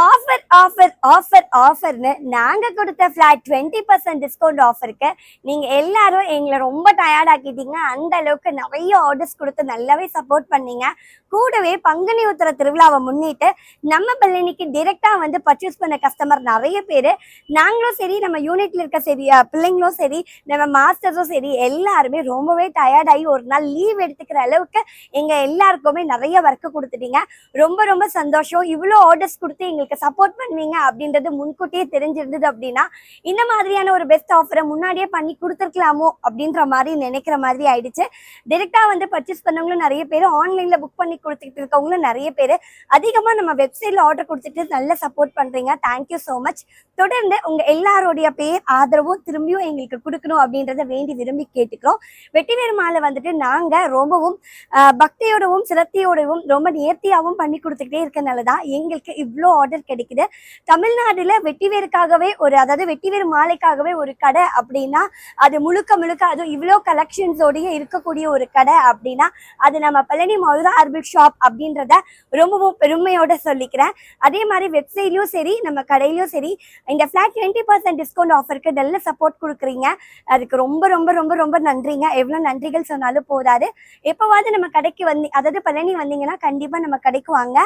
Offer offer offer ஆஃபர்னு நாங்கள் கொடுத்த flat 20% discount ஆஃபருக்கு நீங்கள் எல்லாரும் எங்களை ரொம்ப டயர்ட் ஆக்கிட்டீங்க. அந்த அளவுக்கு நிறைய ஆர்டர்ஸ் கொடுத்து நல்லாவே சப்போர்ட் பண்ணீங்க. கூடவே பங்குனி உத்திர திருவிழாவை முன்னிட்டு நம்ம பழனிக்கு டிரெக்டாக வந்து பர்ச்சேஸ் பண்ண கஸ்டமர் நிறைய பேர், நாங்களும் சரி நம்ம யூனிட்ல இருக்க சரி பிள்ளைங்களும் சரி நம்ம மாஸ்டர்ஸும் சரி எல்லாருமே ரொம்பவே டயர்டாகி ஒரு நாள் லீவ் எடுத்துக்கிற அளவுக்கு எங்கள் எல்லாருக்குமே நிறைய ஒர்க்கு கொடுத்துட்டீங்க. ரொம்ப ரொம்ப சந்தோஷம். இவ்வளோ ஆர்டர்ஸ் கொடுத்து எங்களுக்கு சப்போர்ட் பண்ணுவீங்க அப்படின்றது முன்கூட்டியே தெரிஞ்சிருந்தது அப்படின்னா இந்த மாதிரியான ஒரு பெஸ்ட் ஆஃபரை முன்னாடியே பண்ணி கொடுத்துருக்கலாமோ அப்படின்ற மாதிரி நினைக்கிற மாதிரி ஆயிடுச்சு. டைரெக்டாக வந்து பர்ச்சேஸ் பண்ணவங்களும் நிறைய பேர், ஆன்லைனில் புக் பண்ணி கொடுத்துட்டு இருக்கவங்களும் நிறைய பேர், அதிகமாக நம்ம வெப்சைட்டில் ஆர்டர் கொடுத்துட்டு நல்ல சப்போர்ட் பண்ணுறீங்க. Thank you so much. தொடர்ந்து உங்கள் எல்லாரோடைய பேர் ஆதரவும் திரும்பியும் எங்களுக்கு கொடுக்கணும் அப்படின்றத வேண்டி விரும்பி கேட்டுக்கிறோம். வெற்றிவேறு மாலை வந்துட்டு நாங்கள் ரொம்பவும் பக்தியோடவும் சிரத்தையோடவும் ரொம்ப நேர்த்தியாகவும் பண்ணி கொடுத்துக்கிட்டே இருக்கனால தான் எங்களுக்கு இவ்வளோ ஆர்டர் கிடைக்குது. தமிழ்நாடுல வெற்றிவேருக்காகவே அதாவது வெற்றிவேறு மாலைக்காகவே ஒரு கடை அப்படின்னா அது முழுக்க அதுவும் இவ்வளோ கலெக்ஷன்ஸோடைய இருக்கக்கூடிய ஒரு கடை அப்படின்னா அது நம்ம பழனி மதுரா ஹெர்பல் ஷாப் அப்படின்றத ரொம்பவும் பெருமையோட சொல்லிக்கிறேன். அதே மாதிரி வெப்சைட்லயும் சரி நம்ம கடையிலும் சரி இந்த ஃபிளாட் 20% டிஸ்கவுண்ட் ஆஃபருக்கு நல்ல சப்போர்ட் கொடுக்குறீங்க. அதுக்கு ரொம்ப ரொம்ப ரொம்ப ரொம்ப நன்றிங்க. எவ்வளோ நன்றிகள் சொன்னாலும் போதாது. எப்போவாவது நம்ம கடைக்கு அதாவது பழனி வந்தீங்கன்னா கண்டிப்பா நம்ம கடைக்கு வாங்க.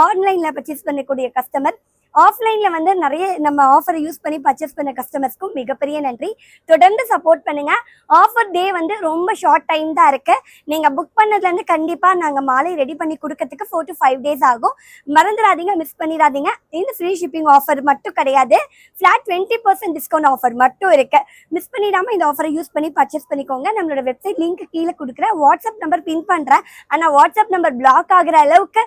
ஆன்லைன்ல பர்ச்சேஸ் பண்ணக்கூடிய கஸ்டமர், ஆஃப்லைன்ல வந்து நிறைய நம்ம ஆஃபரை யூஸ் பண்ணி பர்ச்சேஸ் பண்ண கஸ்டமர்ஸ்க்கும் மிகப்பெரிய நன்றி. தொடர்ந்து சப்போர்ட் பண்ணுங்க. ஆஃபர் டே வந்து ரொம்ப ஷார்ட் டைம் தான் இருக்கு. நீங்க புக் பண்ணதுலேருந்து கண்டிப்பா நாங்கள் மாலை ரெடி பண்ணி கொடுக்கறதுக்கு 4 to 5 days ஆகும். மறந்துடாதீங்க, மிஸ் பண்ணிடாதீங்க. இந்த ஃப்ரீ ஷிப்பிங் ஆஃபர் மட்டும் கிடையாது, ஃபிளாட் 20% டிஸ்கவுண்ட் ஆஃபர் மட்டும் இருக்கு. மிஸ் பண்ணிடாம இந்த ஆஃபரை யூஸ் பண்ணி பர்ச்சேஸ் பண்ணிக்கோங்க. நம்மளோட வெப்சைட் லிங்க் கீழே கொடுக்குற வாட்ஸ்அப் நம்பர் பின் பண்றேன். ஆனால் வாட்ஸ்அப் நம்பர் பிளாக் ஆகுற அளவுக்கு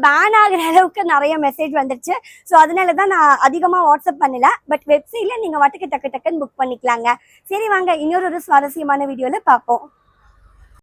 பேன் ஆகுற அளவுக்கு நிறைய மெசேஜ் வந்துருச்சு. ஸோ அதனால தான் நான் அதிகமாக வாட்ஸ்அப் பண்ணல. பட் வெப்சைட்ல நீங்கள் வாட்டுக்கு டக்குன்னு புக் பண்ணிக்கலாங்க. சரி வாங்க, இன்னொரு சுவாரஸ்யமான வீடியோவில் பார்ப்போம்.